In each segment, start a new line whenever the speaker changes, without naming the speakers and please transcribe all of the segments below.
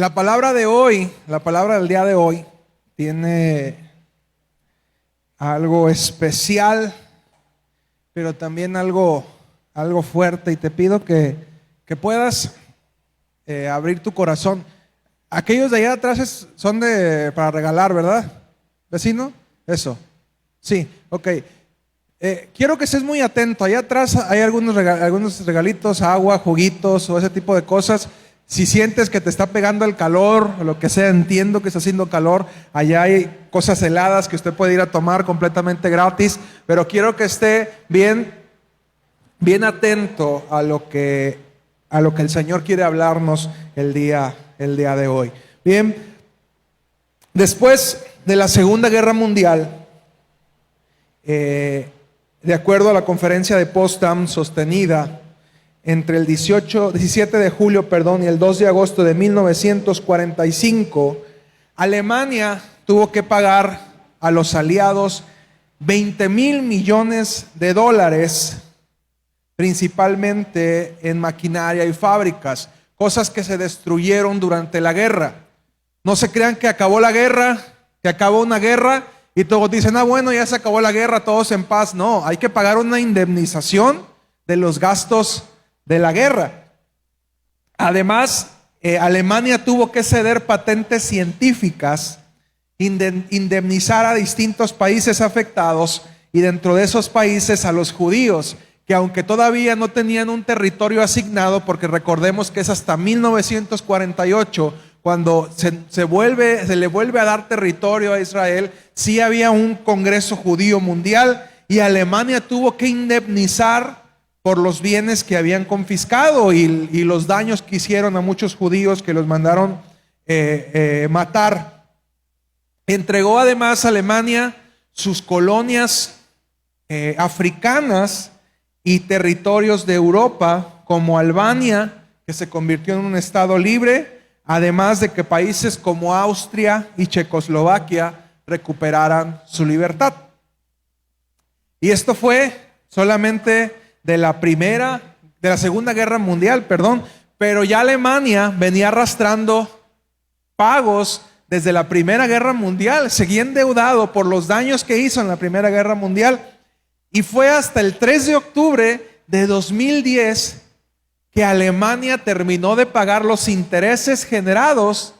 La palabra de hoy, la palabra del día de hoy, tiene algo especial, pero también algo fuerte. Y te pido que puedas abrir tu corazón. Aquellos de allá atrás son para regalar, ¿verdad? ¿Vecino? Eso. Sí, ok. Quiero que estés muy atento. Allá atrás hay algunos regalitos, agua, juguitos o ese tipo de cosas. Si sientes que te está pegando el calor o lo que sea, entiendo que está haciendo calor. Allá hay cosas heladas que usted puede ir a tomar completamente gratis. Pero quiero que esté bien atento a lo que el Señor quiere hablarnos el día de hoy. Bien, después de la Segunda Guerra Mundial, de acuerdo a la conferencia de Potsdam sostenida entre el 17 de julio y el 2 de agosto de 1945, Alemania tuvo que pagar a los aliados $20,000 millones, principalmente en maquinaria y fábricas, cosas que se destruyeron durante la guerra. No se crean que acabó la guerra, que acabó una guerra y todos dicen, bueno, ya se acabó la guerra, todos en paz. No, hay que pagar una indemnización de los gastos de la guerra. Además, Alemania tuvo que ceder patentes científicas, indemnizar a distintos países afectados y dentro de esos países a los judíos, que aunque todavía no tenían un territorio asignado, porque recordemos que es hasta 1948 cuando se le vuelve a dar territorio a Israel, sí había un Congreso Judío Mundial y Alemania tuvo que indemnizar por los bienes que habían confiscado y los daños que hicieron a muchos judíos que los mandaron matar. Entregó además a Alemania sus colonias africanas y territorios de Europa, como Albania, que se convirtió en un estado libre, además de que países como Austria y Checoslovaquia recuperaran su libertad. Y esto fue solamente de la Segunda Guerra Mundial, pero ya Alemania venía arrastrando pagos desde la Primera Guerra Mundial, seguía endeudado por los daños que hizo en la Primera Guerra Mundial, y fue hasta el 3 de octubre de 2010 que Alemania terminó de pagar los intereses generados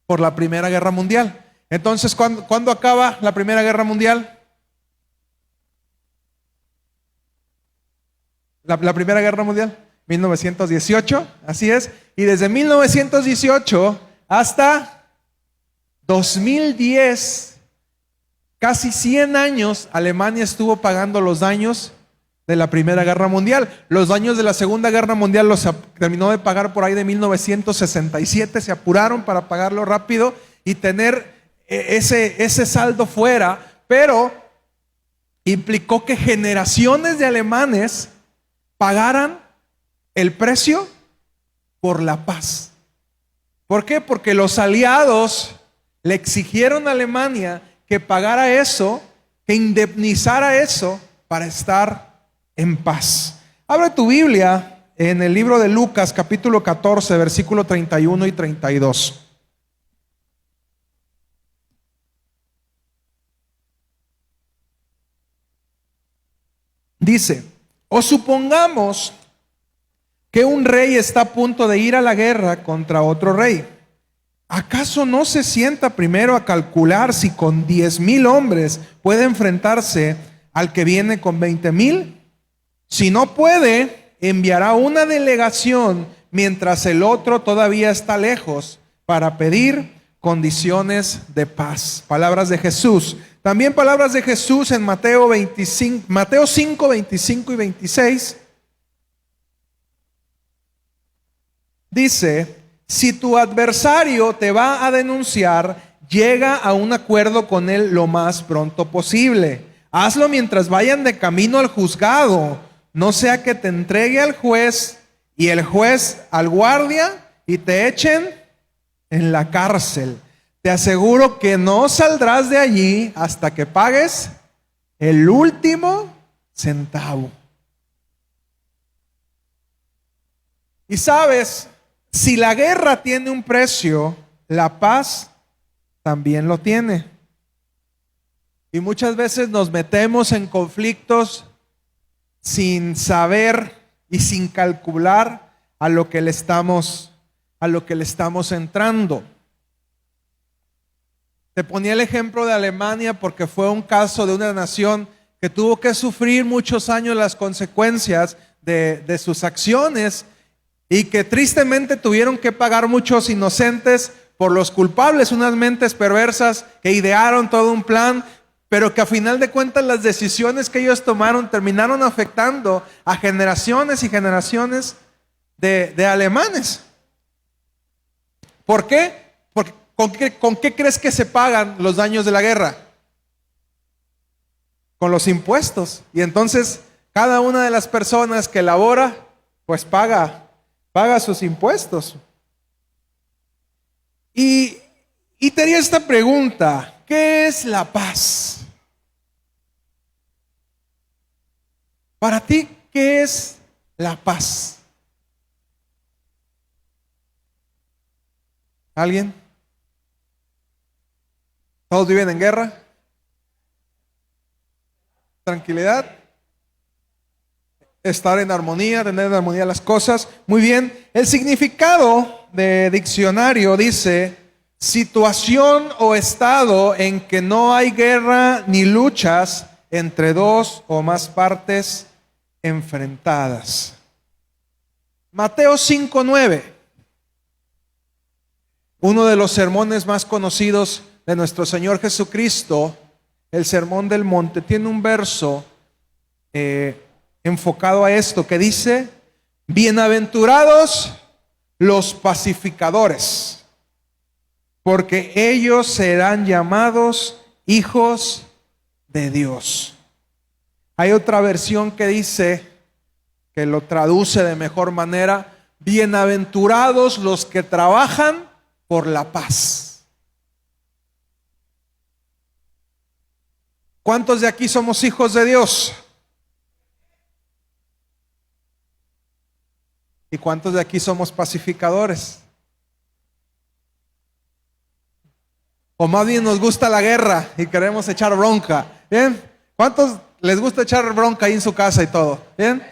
por la Primera Guerra Mundial. Entonces, ¿cuándo acaba la Primera Guerra Mundial? La Primera Guerra Mundial, 1918, así es. Y desde 1918 hasta 2010, casi 100 años, Alemania estuvo pagando los daños de la Primera Guerra Mundial. Los daños de la Segunda Guerra Mundial los terminó de pagar por ahí de 1967. Se apuraron para pagarlo rápido y tener ese saldo fuera, pero implicó que generaciones de alemanes pagaran el precio por la paz. ¿Por qué? Porque los aliados le exigieron a Alemania que pagara eso, que indemnizara eso para estar en paz. Abre tu Biblia en el libro de Lucas, capítulo 14, versículo 31 y 32. Dice: o supongamos que un rey está a punto de ir a la guerra contra otro rey. ¿Acaso no se sienta primero a calcular si con 10,000 hombres puede enfrentarse al que viene con 20,000? Si no puede, enviará una delegación mientras el otro todavía está lejos para pedir condiciones de paz. Palabras de Jesús. También palabras de Jesús en Mateo 5, 25 y 26. Dice: si tu adversario te va a denunciar, llega a un acuerdo con él lo más pronto posible. Hazlo mientras vayan de camino al juzgado, no sea que te entregue al juez y el juez al guardia y te echen en la cárcel. Te aseguro que no saldrás de allí hasta que pagues el último centavo. Y sabes, Si la guerra tiene un precio, la paz también lo tiene. Y muchas veces nos metemos en conflictos sin saber y sin calcular a lo que le estamos entrando. Te ponía el ejemplo de Alemania porque fue un caso de una nación que tuvo que sufrir muchos años las consecuencias de sus acciones y que tristemente tuvieron que pagar muchos inocentes por los culpables, unas mentes perversas que idearon todo un plan, pero que a final de cuentas las decisiones que ellos tomaron terminaron afectando a generaciones y generaciones de alemanes. ¿Por qué? Porque ¿con qué crees que se pagan los daños de la guerra? Con los impuestos. Y entonces cada una de las personas que labora, pues paga sus impuestos. Y te haría esta pregunta: ¿qué es la paz? Para ti, ¿qué es la paz? ¿Alguien? ¿Todos viven en guerra? ¿Tranquilidad? Estar en armonía, tener en armonía las cosas. Muy bien. El significado de diccionario dice: situación o estado en que no hay guerra ni luchas entre dos o más partes enfrentadas. Mateo 5:9, uno de los sermones más conocidos de nuestro Señor Jesucristo, el Sermón del Monte, tiene un verso enfocado a esto que dice: bienaventurados los pacificadores, porque ellos serán llamados hijos de Dios. Hay otra versión que dice, que lo traduce de mejor manera: bienaventurados los que trabajan por la paz. ¿Cuántos de aquí somos hijos de Dios? ¿Y cuántos de aquí somos pacificadores? O más bien nos gusta la guerra y queremos echar bronca. ¿Bien? ¿Cuántos les gusta echar bronca ahí en su casa y todo? ¿Bien?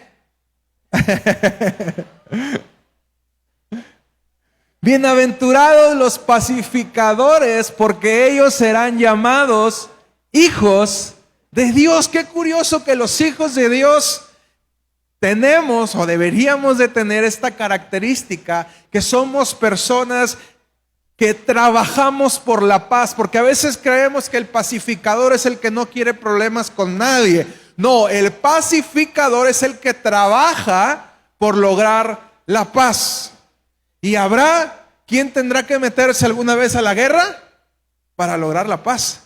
Bienaventurados los pacificadores, porque ellos serán llamados hijos de Dios. Qué curioso que los hijos de Dios tenemos o deberíamos de tener esta característica, que somos personas que trabajamos por la paz, porque a veces creemos que el pacificador es el que no quiere problemas con nadie. No, el pacificador es el que trabaja por lograr la paz. ¿Y habrá quien tendrá que meterse alguna vez a la guerra para lograr la paz?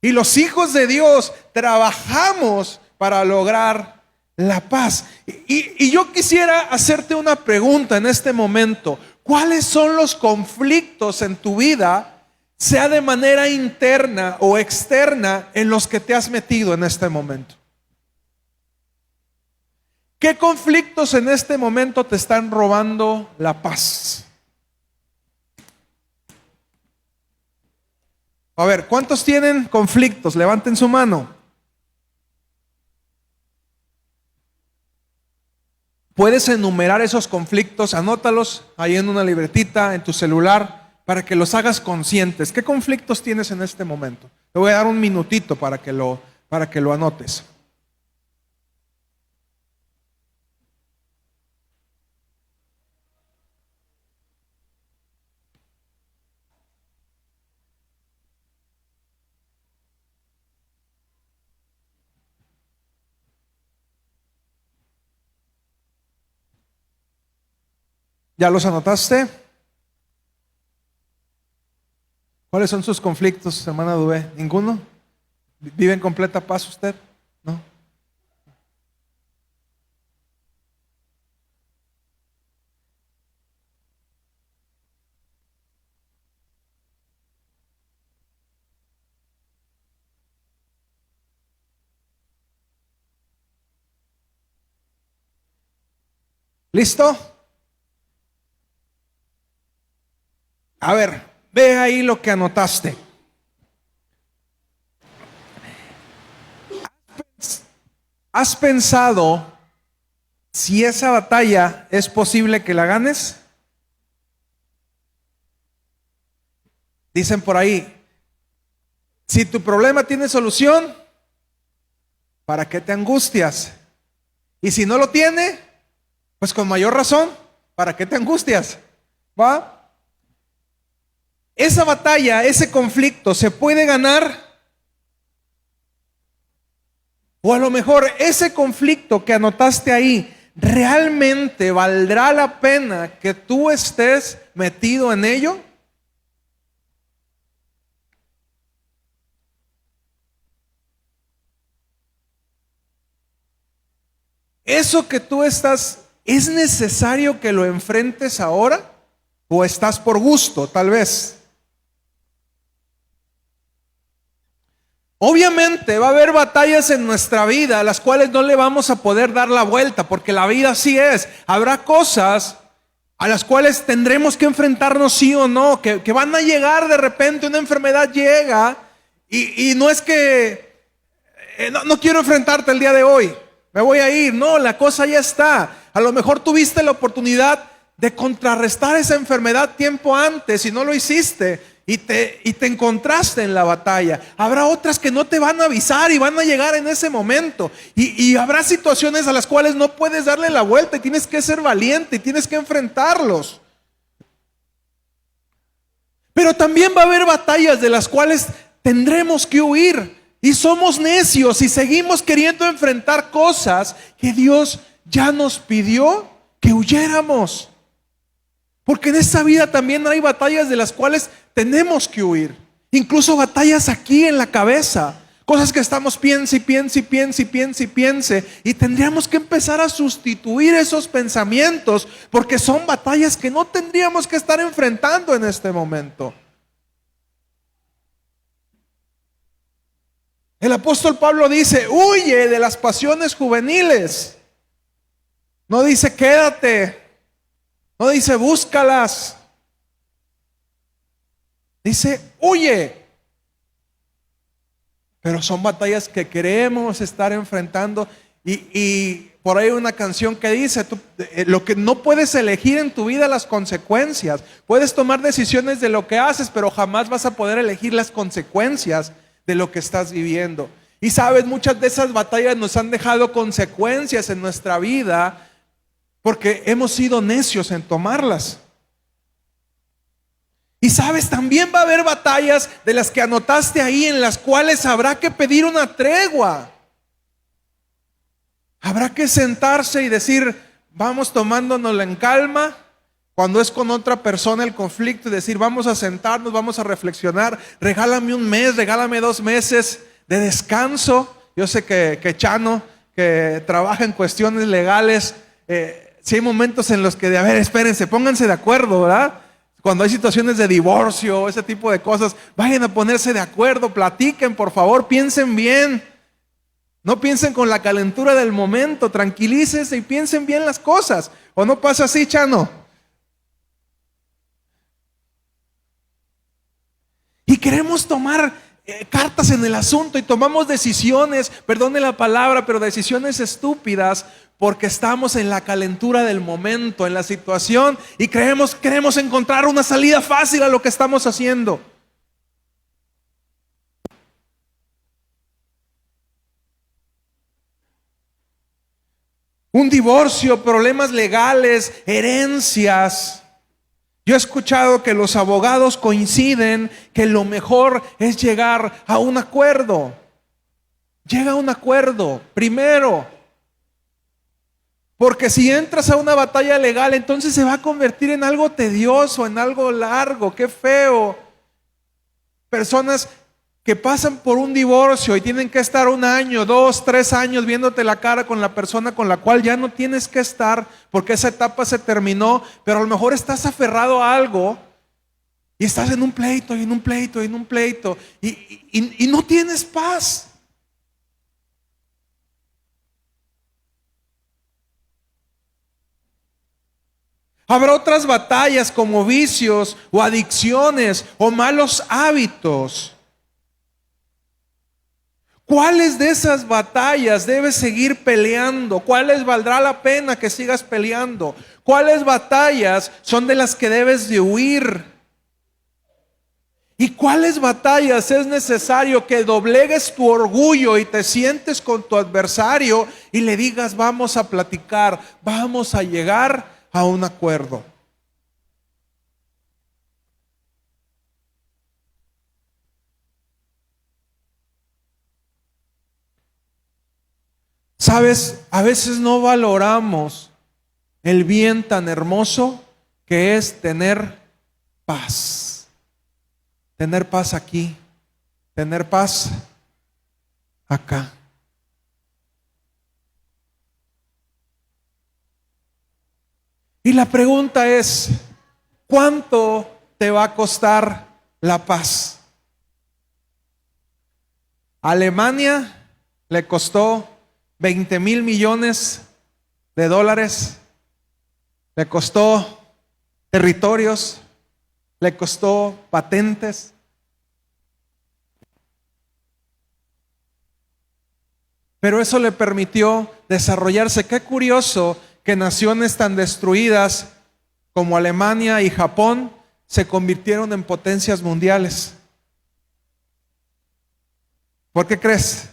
Y los hijos de Dios trabajamos para lograr la paz. Y yo quisiera hacerte una pregunta en este momento: ¿cuáles son los conflictos en tu vida, sea de manera interna o externa, en los que te has metido en este momento? ¿Qué conflictos en este momento te están robando la paz? A ver, ¿cuántos tienen conflictos? Levanten su mano. Puedes enumerar esos conflictos, anótalos ahí en una libretita, en tu celular, para que los hagas conscientes. ¿Qué conflictos tienes en este momento? Te voy a dar un minutito para que lo anotes. ¿Ya los anotaste? ¿Cuáles son sus conflictos, hermana Dubé? ¿Ninguno? ¿Vive en completa paz usted? ¿No? ¿Listo? A ver, ve ahí lo que anotaste. ¿Has pensado si esa batalla es posible que la ganes? Dicen por ahí, si tu problema tiene solución, ¿para qué te angustias? Y si no lo tiene, pues con mayor razón, ¿para qué te angustias? ¿Va? Esa batalla, ese conflicto, ¿se puede ganar? O a lo mejor ese conflicto que anotaste ahí, ¿realmente valdrá la pena que tú estés metido en ello? ¿Eso que tú estás, es necesario que lo enfrentes ahora? ¿O estás por gusto, tal vez? Obviamente va a haber batallas en nuestra vida a las cuales no le vamos a poder dar la vuelta, porque la vida así es. Habrá cosas a las cuales tendremos que enfrentarnos sí o no, que van a llegar de repente, una enfermedad llega y no es que no quiero enfrentarte el día de hoy, me voy a ir. No, la cosa ya está. A lo mejor tuviste la oportunidad de contrarrestar esa enfermedad tiempo antes y no lo hiciste. Y te encontraste en la batalla. Habrá otras que no te van a avisar y van a llegar en ese momento. Y habrá situaciones a las cuales no puedes darle la vuelta y tienes que ser valiente y tienes que enfrentarlos. Pero también va a haber batallas de las cuales tendremos que huir. Y somos necios y seguimos queriendo enfrentar cosas que Dios ya nos pidió que huyéramos. Porque en esta vida también hay batallas de las cuales tenemos que huir. Incluso batallas aquí en la cabeza. Cosas que estamos piense y piense y piense y piense y piense. Y tendríamos que empezar a sustituir esos pensamientos. Porque son batallas que no tendríamos que estar enfrentando en este momento. El apóstol Pablo dice, huye de las pasiones juveniles. No dice quédate. No dice búscalas. Dice huye. Pero son batallas que queremos estar enfrentando. Y por ahí hay una canción que dice, lo que no puedes elegir en tu vida, las consecuencias. Puedes tomar decisiones de lo que haces, pero jamás vas a poder elegir las consecuencias de lo que estás viviendo. Y sabes, muchas de esas batallas nos han dejado consecuencias en nuestra vida porque hemos sido necios en tomarlas. Y sabes, también va a haber batallas de las que anotaste ahí, en las cuales habrá que pedir una tregua. Habrá que sentarse y decir, vamos tomándonos en calma. Cuando es con otra persona el conflicto, y decir, vamos a sentarnos, vamos a reflexionar. Regálame un mes, regálame 2 meses de descanso. Yo sé que Chano, que trabaja en cuestiones legales, si hay momentos en los que, a ver, espérense, pónganse de acuerdo, ¿verdad? Cuando hay situaciones de divorcio, ese tipo de cosas, vayan a ponerse de acuerdo, platiquen, por favor, piensen bien. No piensen con la calentura del momento, tranquilícense y piensen bien las cosas. ¿O no pasa así, Chano? Y queremos tomar cartas en el asunto y tomamos decisiones, perdone la palabra, pero decisiones estúpidas porque estamos en la calentura del momento, en la situación y queremos encontrar una salida fácil a lo que estamos haciendo. Un divorcio, problemas legales, herencias. Yo he escuchado que los abogados coinciden que lo mejor es llegar a un acuerdo. Llega a un acuerdo primero. Porque si entras a una batalla legal, entonces se va a convertir en algo tedioso, en algo largo, qué feo. Personas que pasan por un divorcio y tienen que estar 1 año, 2, 3 años viéndote la cara con la persona con la cual ya no tienes que estar porque esa etapa se terminó, pero a lo mejor estás aferrado a algo y estás en un pleito y en un pleito y en un pleito y no tienes paz. Habrá otras batallas como vicios o adicciones o malos hábitos. ¿Cuáles de esas batallas debes seguir peleando? ¿Cuáles valdrá la pena que sigas peleando? ¿Cuáles batallas son de las que debes de huir? ¿Y cuáles batallas es necesario que doblegues tu orgullo y te sientes con tu adversario y le digas, vamos a platicar, vamos a llegar a un acuerdo? Sabes, a veces no valoramos el bien tan hermoso que es tener paz. Tener paz aquí, tener paz acá. Y la pregunta es, ¿cuánto te va a costar la paz? A Alemania le costó 20,000 millones de dólares, le costó territorios, le costó patentes. Pero eso le permitió desarrollarse. Qué curioso que naciones tan destruidas como Alemania y Japón se convirtieron en potencias mundiales. ¿Por qué crees?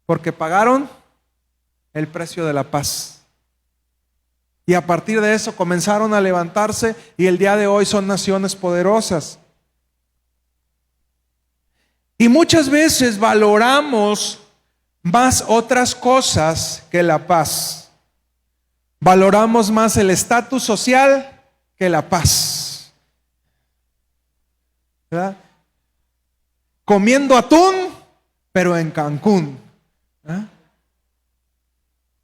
Porque pagaron el precio de la paz. Y a partir de eso comenzaron a levantarse y el día de hoy son naciones poderosas. Y muchas veces valoramos más otras cosas que la paz. Valoramos más el estatus social que la paz. ¿Verdad? Comiendo atún, pero en Cancún. ¿Ah?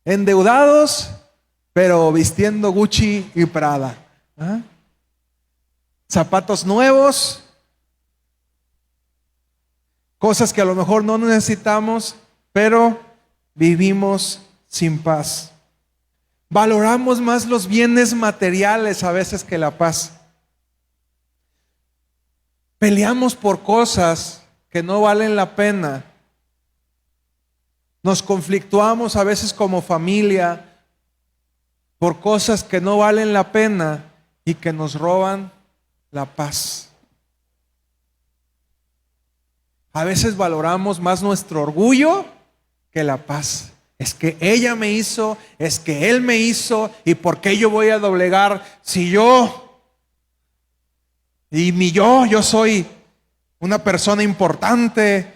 Endeudados, pero vistiendo Gucci y Prada. ¿Ah? Zapatos nuevos, cosas que a lo mejor no necesitamos, pero vivimos sin paz. Valoramos más los bienes materiales a veces que la paz. Peleamos por cosas que no valen la pena. Nos conflictuamos a veces como familia por cosas que no valen la pena y que nos roban la paz. A veces valoramos más nuestro orgullo que la paz. Es que ella me hizo, es que él me hizo, ¿y por qué yo voy a doblegar si yo soy una persona importante?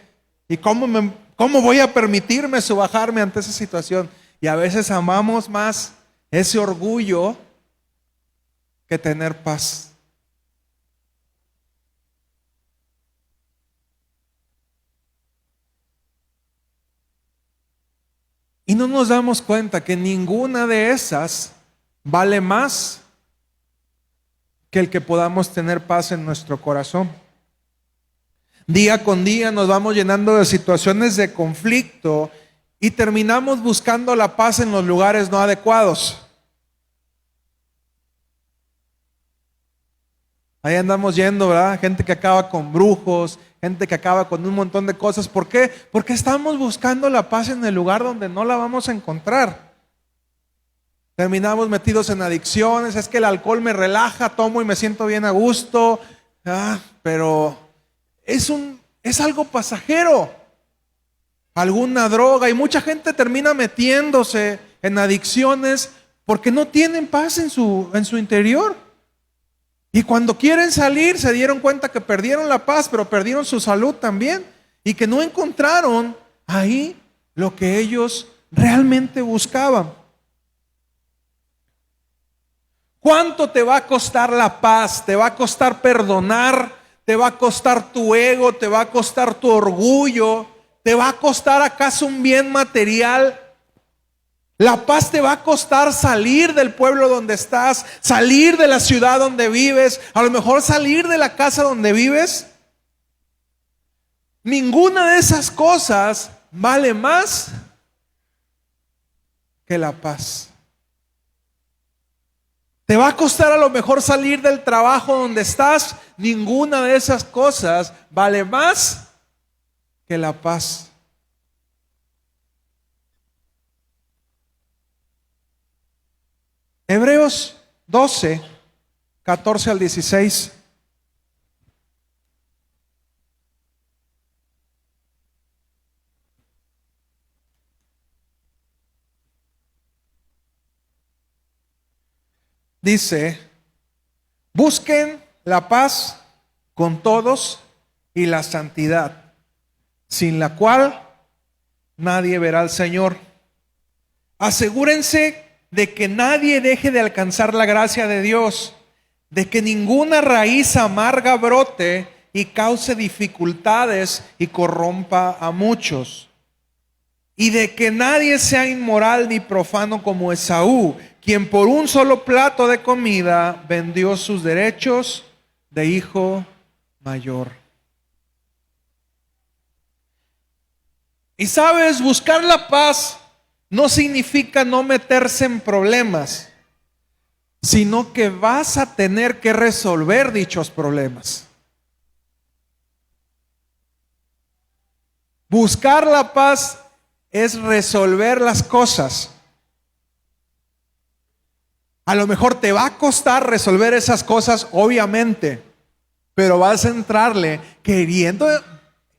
¿Y cómo voy a permitirme subajarme ante esa situación? Y a veces amamos más ese orgullo que tener paz. Y no nos damos cuenta que ninguna de esas vale más que el que podamos tener paz en nuestro corazón. Día con día nos vamos llenando de situaciones de conflicto y terminamos buscando la paz en los lugares no adecuados. Ahí andamos yendo, ¿verdad? Gente que acaba con brujos, gente que acaba con un montón de cosas. ¿Por qué? Porque estamos buscando la paz en el lugar donde no la vamos a encontrar. Terminamos metidos en adicciones. Es que el alcohol me relaja, tomo y me siento bien a gusto. Pero es algo pasajero. Alguna droga. Y mucha gente termina metiéndose en adicciones porque no tienen paz en su interior. Y cuando quieren salir se dieron cuenta que perdieron la paz, pero perdieron su salud también. Y que no encontraron ahí lo que ellos realmente buscaban. ¿Cuánto te va a costar la paz? ¿Te va a costar perdonar? ¿Te va a costar tu ego? ¿Te va a costar tu orgullo? ¿Te va a costar acaso un bien material? La paz te va a costar salir del pueblo donde estás, salir de la ciudad donde vives, a lo mejor salir de la casa donde vives. Ninguna de esas cosas vale más que la paz. Te va a costar a lo mejor salir del trabajo donde estás. Ninguna de esas cosas vale más que la paz. Hebreos 12, 14 al 16. Dice, busquen la paz con todos y la santidad, sin la cual nadie verá al Señor. Asegúrense de que nadie deje de alcanzar la gracia de Dios, de que ninguna raíz amarga brote y cause dificultades y corrompa a muchos. Y de que nadie sea inmoral ni profano como Esaú, quien por un solo plato de comida vendió sus derechos de hijo mayor. Y sabes, buscar la paz no significa no meterse en problemas, sino que vas a tener que resolver dichos problemas. Buscar la paz es resolver las cosas. A lo mejor te va a costar resolver esas cosas, obviamente, pero vas a entrarle queriendo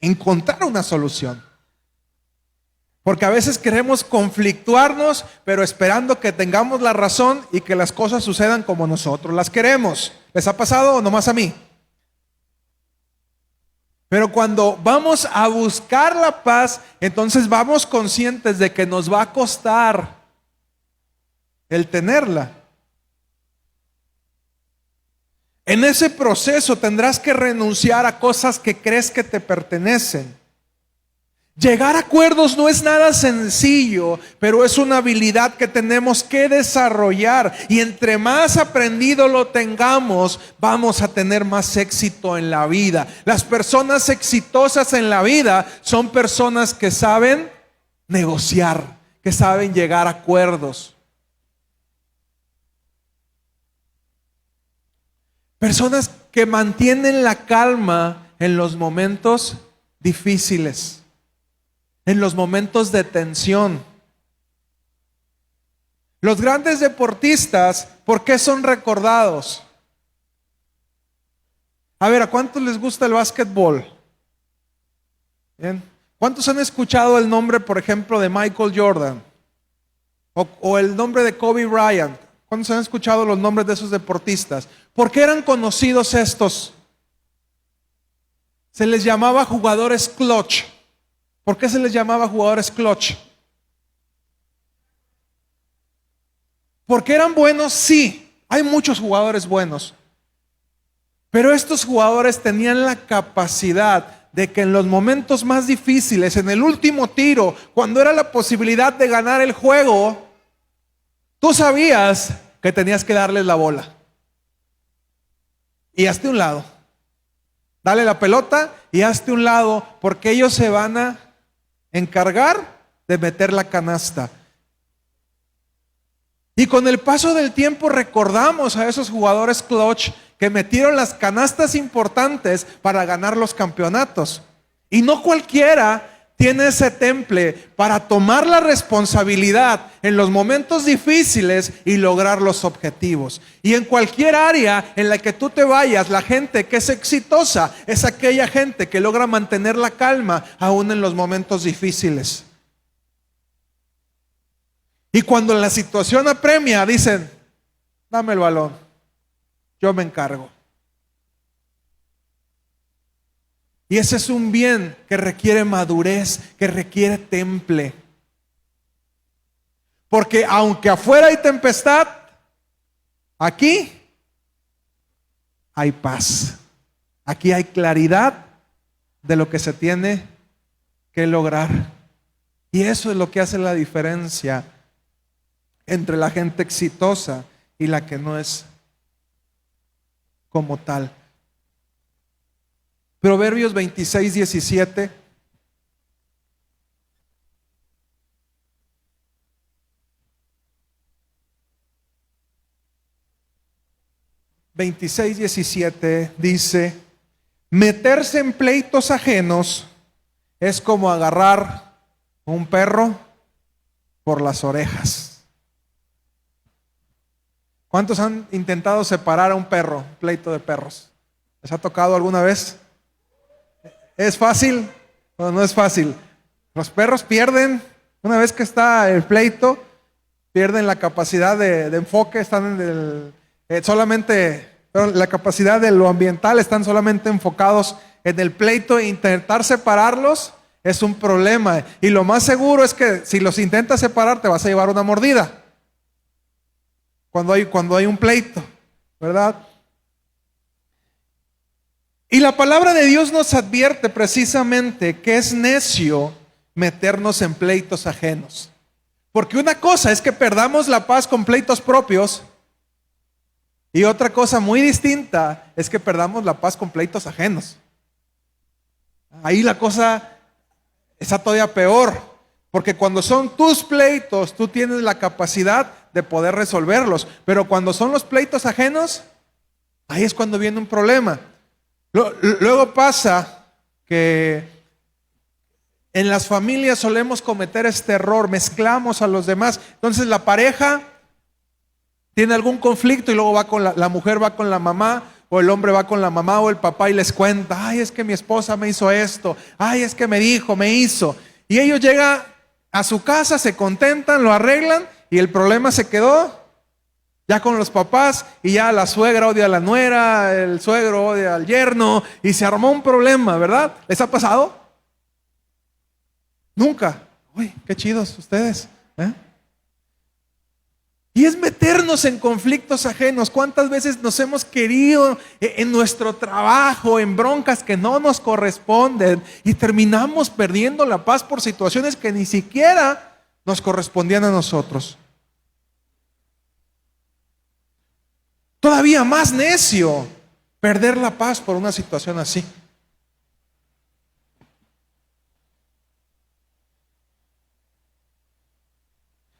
encontrar una solución. Porque a veces queremos conflictuarnos, pero esperando que tengamos la razón y que las cosas sucedan como nosotros las queremos. ¿Les ha pasado o nomás a mí? Pero cuando vamos a buscar la paz, entonces vamos conscientes de que nos va a costar el tenerla. En ese proceso tendrás que renunciar a cosas que crees que te pertenecen. Llegar a acuerdos no es nada sencillo, pero es una habilidad que tenemos que desarrollar. Y entre más aprendido lo tengamos, vamos a tener más éxito en la vida. Las personas exitosas en la vida son personas que saben negociar, que saben llegar a acuerdos. Personas que mantienen la calma en los momentos difíciles, en los momentos de tensión. Los grandes deportistas, ¿por qué son recordados? A ver, ¿a cuántos les gusta el básquetbol? ¿Bien? ¿Cuántos han escuchado el nombre, por ejemplo, de Michael Jordan? O el nombre de Kobe Bryant. ¿Cuántos han escuchado los nombres de esos deportistas? ¿Por qué eran conocidos estos? Se les llamaba jugadores clutch. ¿Por qué se les llamaba jugadores clutch? ¿Porque eran buenos? Sí, hay muchos jugadores buenos. Pero estos jugadores tenían la capacidad de que en los momentos más difíciles, en el último tiro, cuando era la posibilidad de ganar el juego, tú sabías que tenías que darles la bola. Y hazte un lado. Dale la pelota y hazte un lado, porque ellos se van a encargar de meter la canasta. Y con el paso del tiempo recordamos a esos jugadores clutch que metieron las canastas importantes para ganar los campeonatos. Y no cualquiera tiene ese temple para tomar la responsabilidad en los momentos difíciles y lograr los objetivos. Y en cualquier área en la que tú te vayas, la gente que es exitosa es aquella gente que logra mantener la calma aún en los momentos difíciles. Y cuando la situación apremia, dicen, dame el balón, yo me encargo. Y ese es un bien que requiere madurez, que requiere temple. Porque aunque afuera hay tempestad, aquí hay paz. Aquí hay claridad de lo que se tiene que lograr. Y eso es lo que hace la diferencia entre la gente exitosa y la que no es como tal. Proverbios 26, 17. 26:17 dice: meterse en pleitos ajenos es como agarrar un perro por las orejas. ¿Cuántos han intentado separar a un perro, un pleito de perros? ¿Les ha tocado alguna vez? ¿Es fácil o no es fácil? Los perros pierden, una vez que está el pleito, pierden la capacidad de enfoque, están en la capacidad de lo ambiental, están solamente enfocados en el pleito, e intentar separarlos es un problema. Y lo más seguro es que si los intentas separar te vas a llevar una mordida cuando hay un pleito, ¿verdad? Y la palabra de Dios nos advierte precisamente que es necio meternos en pleitos ajenos. Porque una cosa es que perdamos la paz con pleitos propios, y otra cosa muy distinta es que perdamos la paz con pleitos ajenos. Ahí la cosa está todavía peor, porque cuando son tus pleitos, tú tienes la capacidad de poder resolverlos, pero cuando son los pleitos ajenos, ahí es cuando viene un problema. Luego pasa que en las familias solemos cometer este error, mezclamos a los demás. Entonces la pareja tiene algún conflicto y luego va con la mujer va con la mamá, o el hombre va con la mamá o el papá y les cuenta: ay, es que mi esposa me hizo esto, ay, es que me dijo, me hizo. Y ellos llegan a su casa, se contentan, lo arreglan y el problema se quedó ya con los papás, y ya la suegra odia a la nuera, el suegro odia al yerno, y se armó un problema, ¿verdad? ¿Les ha pasado? Nunca. Uy, qué chidos ustedes, ¿eh? Y es meternos en conflictos ajenos. ¿Cuántas veces nos hemos querido en nuestro trabajo, en broncas que no nos corresponden, y terminamos perdiendo la paz por situaciones que ni siquiera nos correspondían a nosotros? Todavía más necio perder la paz por una situación así.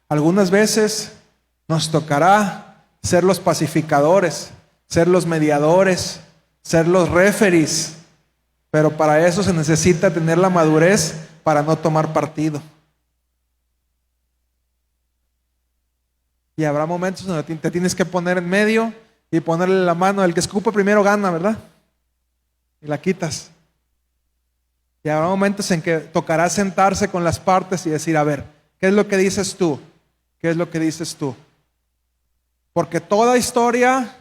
Algunas veces nos tocará ser los pacificadores, ser los mediadores, ser los referees, pero para eso se necesita tener la madurez para no tomar partido. Y habrá momentos donde te tienes que poner en medio y ponerle la mano. El que escupe primero gana, ¿verdad? Y la quitas. Y habrá momentos en que tocará sentarse con las partes y decir: a ver, ¿qué es lo que dices tú? ¿Qué es lo que dices tú? Porque toda historia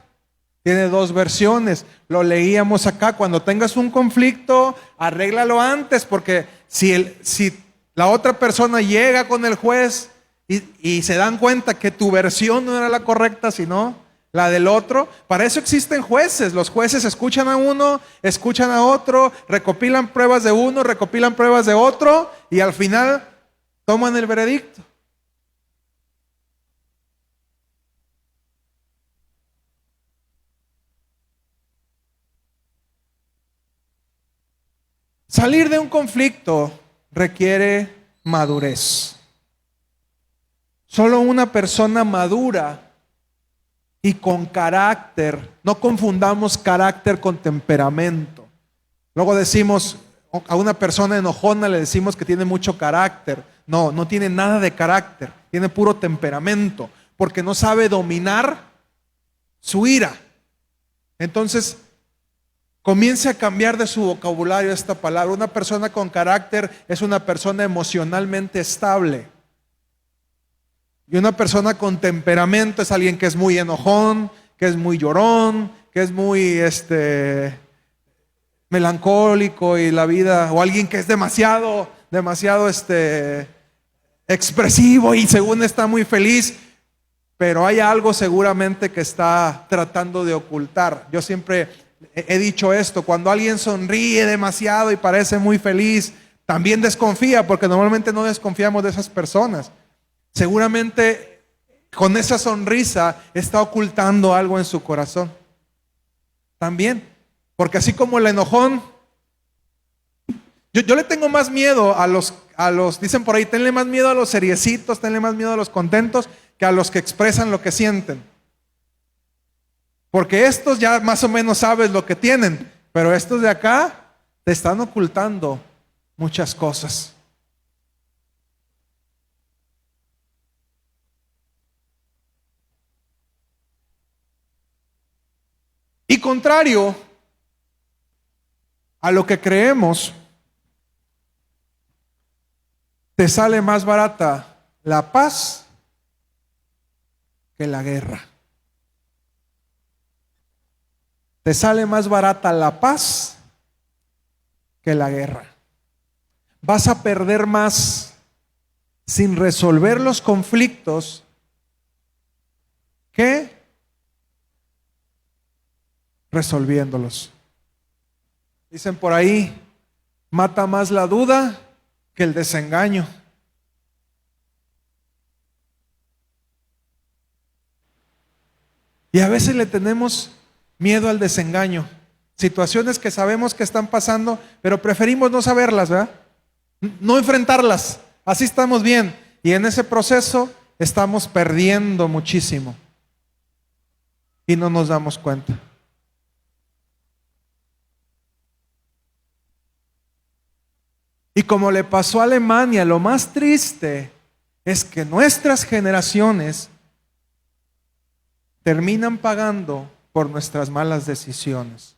tiene dos versiones. Lo leíamos acá: cuando tengas un conflicto, arréglalo antes, porque si la otra persona llega con el juez y se dan cuenta que tu versión no era la correcta, sino la del otro, para eso existen jueces. Los jueces escuchan a uno, escuchan a otro, recopilan pruebas de uno, recopilan pruebas de otro, y al final toman el veredicto. Salir de un conflicto requiere madurez. Solo una persona madura y con carácter, no confundamos carácter con temperamento. Luego decimos, a una persona enojona le decimos que tiene mucho carácter. No, no tiene nada de carácter, tiene puro temperamento, porque no sabe dominar su ira. Entonces, comience a cambiar de su vocabulario esta palabra. Una persona con carácter es una persona emocionalmente estable. Y una persona con temperamento es alguien que es muy enojón, que es muy llorón, que es muy melancólico y la vida, o alguien que es demasiado expresivo y según está muy feliz, pero hay algo seguramente que está tratando de ocultar. Yo siempre he dicho esto: cuando alguien sonríe demasiado y parece muy feliz, también desconfía, porque normalmente no desconfiamos de esas personas. Seguramente con esa sonrisa está ocultando algo en su corazón. También, porque así como el enojón, yo le tengo más miedo a los, dicen por ahí, tenle más miedo a los seriecitos, tenle más miedo a los contentos, que a los que expresan lo que sienten. Porque estos ya más o menos sabes lo que tienen, pero estos de acá te están ocultando muchas cosas. Y contrario a lo que creemos, te sale más barata la paz que la guerra. Te sale más barata la paz que la guerra. Vas a perder más sin resolver los conflictos que resolviéndolos. Dicen por ahí, mata más la duda que el desengaño. Y a veces le tenemos miedo al desengaño. Situaciones que sabemos que están pasando, pero preferimos no saberlas, ¿verdad? No enfrentarlas. Así estamos bien. Y en ese proceso estamos perdiendo muchísimo. Y no nos damos cuenta. Y como le pasó a Alemania, lo más triste es que nuestras generaciones terminan pagando por nuestras malas decisiones.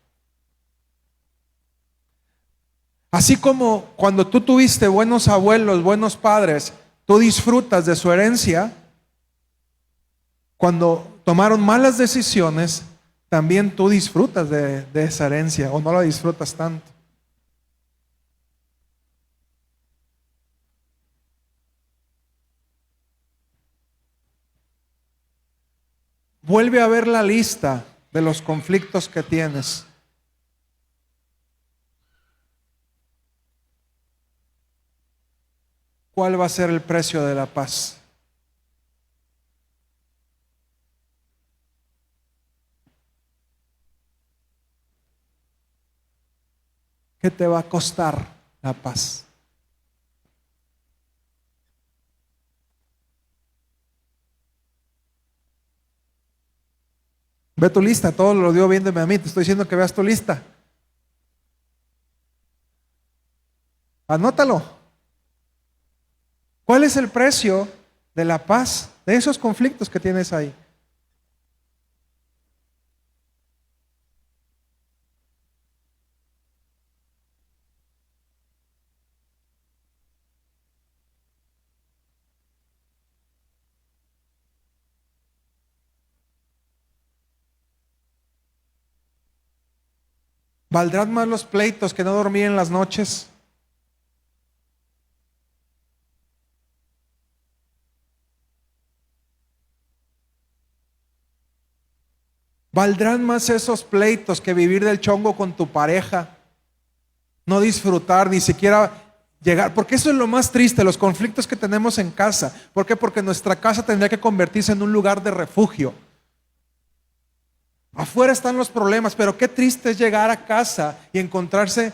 Así como cuando tú tuviste buenos abuelos, buenos padres, tú disfrutas de su herencia, cuando tomaron malas decisiones, también tú disfrutas de esa herencia o no la disfrutas tanto. Vuelve a ver la lista de los conflictos que tienes. ¿Cuál va a ser el precio de la paz? ¿Qué te va a costar la paz? Ve tu lista, todo lo dio viéndome a mí, te estoy diciendo que veas tu lista. Anótalo. ¿Cuál es el precio de la paz de esos conflictos que tienes ahí? ¿Valdrán más los pleitos que no dormir en las noches? ¿Valdrán más esos pleitos que vivir del chongo con tu pareja? No disfrutar, ni siquiera llegar, porque eso es lo más triste, los conflictos que tenemos en casa. ¿Por qué? Porque nuestra casa tendría que convertirse en un lugar de refugio. Afuera están los problemas, pero qué triste es llegar a casa y encontrarse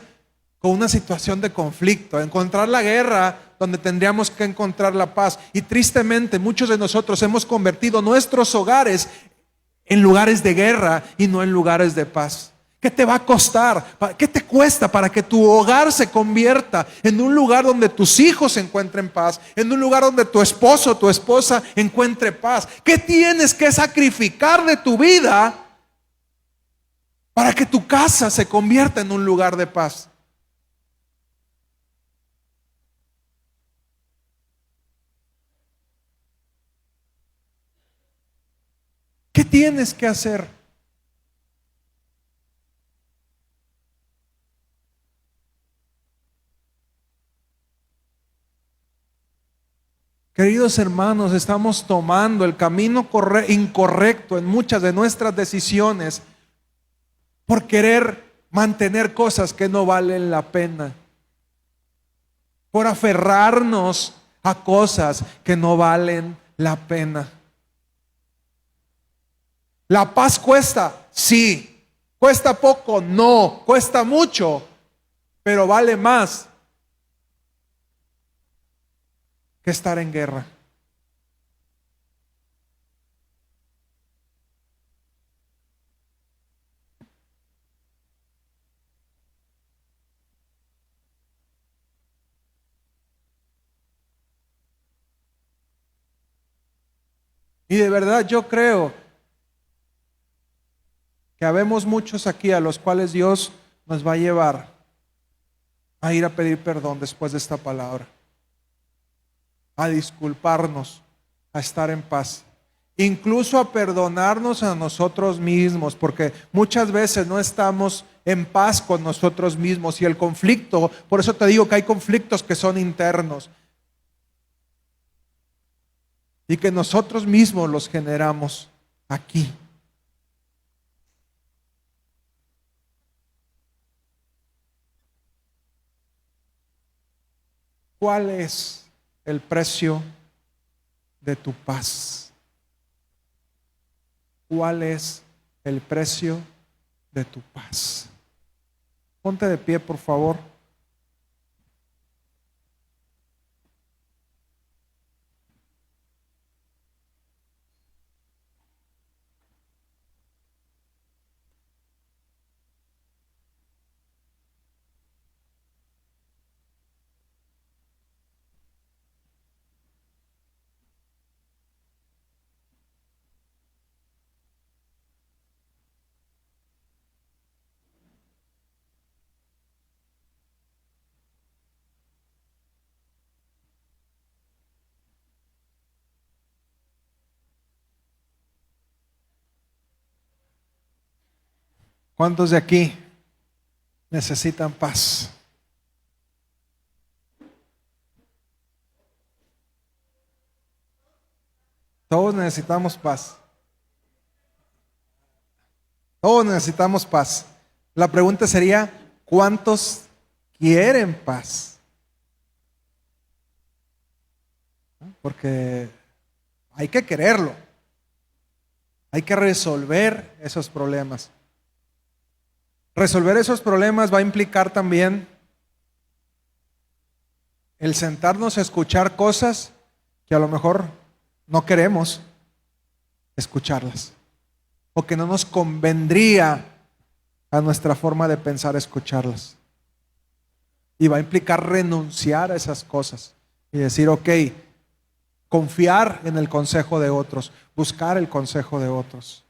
con una situación de conflicto, encontrar la guerra donde tendríamos que encontrar la paz. Y tristemente muchos de nosotros hemos convertido nuestros hogares en lugares de guerra y no en lugares de paz. ¿Qué te va a costar? ¿Qué te cuesta para que tu hogar se convierta en un lugar donde tus hijos encuentren paz? En un lugar donde tu esposo o tu esposa encuentre paz. ¿Qué tienes que sacrificar de tu vida para que tu casa se convierta en un lugar de paz? ¿Qué tienes que hacer? Queridos hermanos, estamos tomando el camino incorrecto en muchas de nuestras decisiones por querer mantener cosas que no valen la pena, por aferrarnos a cosas que no valen la pena. ¿La paz cuesta? Sí. ¿Cuesta poco? No. ¿Cuesta mucho? Pero vale más que estar en guerra. Y de verdad yo creo que habemos muchos aquí a los cuales Dios nos va a llevar a ir a pedir perdón después de esta palabra, a disculparnos, a estar en paz, incluso a perdonarnos a nosotros mismos, porque muchas veces no estamos en paz con nosotros mismos y el conflicto, por eso te digo que hay conflictos que son internos y que nosotros mismos los generamos aquí. ¿Cuál es el precio de tu paz? ¿Cuál es el precio de tu paz? Ponte de pie, por favor. ¿Cuántos de aquí necesitan paz? Todos necesitamos paz. Todos necesitamos paz. La pregunta sería, ¿cuántos quieren paz? Porque hay que quererlo. Hay que resolver esos problemas. Resolver esos problemas va a implicar también el sentarnos a escuchar cosas que a lo mejor no queremos escucharlas, o que no nos convendría a nuestra forma de pensar escucharlas. Y va a implicar renunciar a esas cosas y decir, ok, confiar en el consejo de otros, buscar el consejo de otros.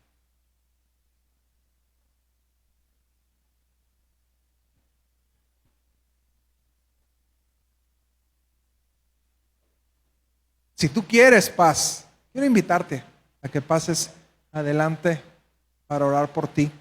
Si tú quieres paz, quiero invitarte a que pases adelante para orar por ti.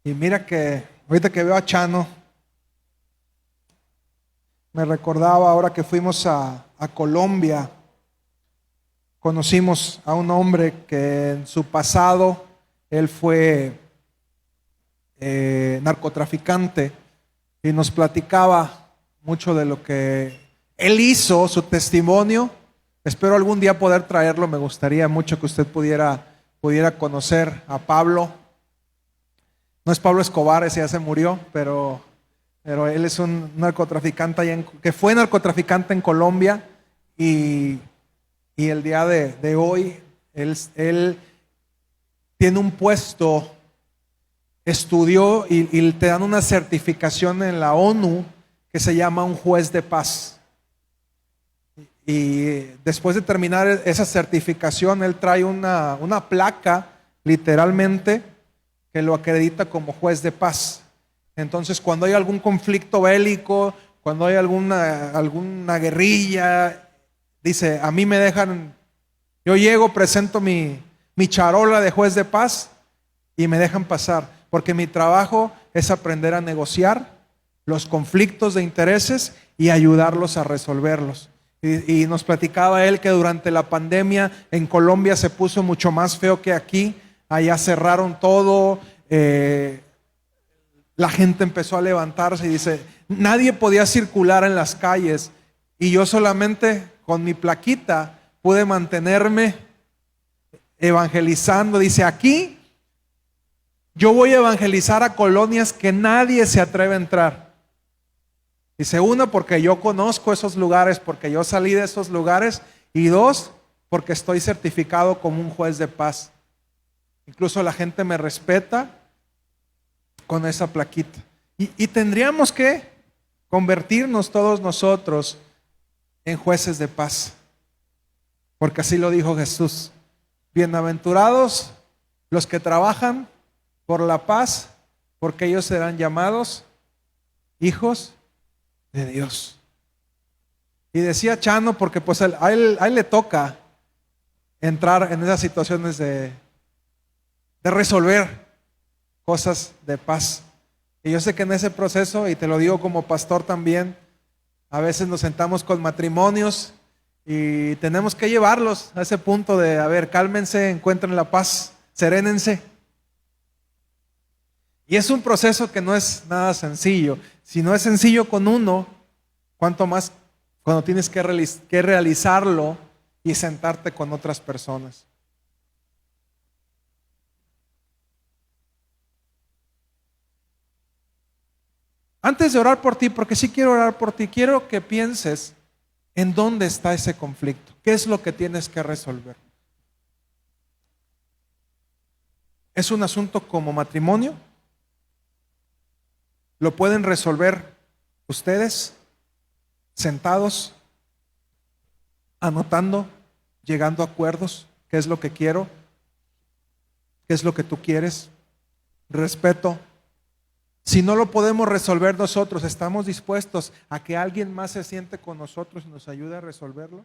Y mira que ahorita que veo a Chano, me recordaba ahora que fuimos a Colombia, conocimos a un hombre que en su pasado él fue narcotraficante y nos platicaba mucho de lo que él hizo, su testimonio. Espero algún día poder traerlo, me gustaría mucho que usted pudiera conocer a Pablo. No es Pablo Escobar, ese ya se murió, pero él es un narcotraficante que fue narcotraficante en Colombia y el día de hoy él tiene un puesto, estudió y te dan una certificación en la ONU que se llama un juez de paz. Y después de terminar esa certificación, él trae una placa, literalmente, que lo acredita como juez de paz. Entonces, cuando hay algún conflicto bélico, cuando hay alguna guerrilla, dice, a mí me dejan, yo llego, presento mi charola de juez de paz y me dejan pasar, porque mi trabajo es aprender a negociar los conflictos de intereses y ayudarlos a resolverlos. Y nos platicaba él que durante la pandemia en Colombia se puso mucho más feo que aquí. Allá cerraron todo, la gente empezó a levantarse y dice, nadie podía circular en las calles y yo solamente con mi plaquita pude mantenerme evangelizando. Dice, aquí yo voy a evangelizar a colonias que nadie se atreve a entrar. Dice, uno, porque yo conozco esos lugares, porque yo salí de esos lugares. Y dos, porque estoy certificado como un juez de paz. Incluso la gente me respeta con esa plaquita. Y tendríamos que convertirnos todos nosotros en jueces de paz. Porque así lo dijo Jesús. Bienaventurados los que trabajan por la paz, porque ellos serán llamados hijos de Dios. Y decía Chano, porque pues a él le toca entrar en esas situaciones de resolver cosas de paz. Y yo sé que en ese proceso, y te lo digo como pastor también, a veces nos sentamos con matrimonios y tenemos que llevarlos a ese punto de, a ver, cálmense, encuentren la paz, serénense. Y es un proceso que no es nada sencillo. Si no es sencillo con uno, cuánto más cuando tienes que realizarlo y sentarte con otras personas. Antes de orar por ti, porque sí quiero orar por ti, quiero que pienses en dónde está ese conflicto, qué es lo que tienes que resolver. ¿Es un asunto como matrimonio? ¿Lo pueden resolver ustedes sentados, anotando, llegando a acuerdos? ¿Qué es lo que quiero? ¿Qué es lo que tú quieres? Respeto. Si no lo podemos resolver nosotros, ¿estamos dispuestos a que alguien más se siente con nosotros y nos ayude a resolverlo?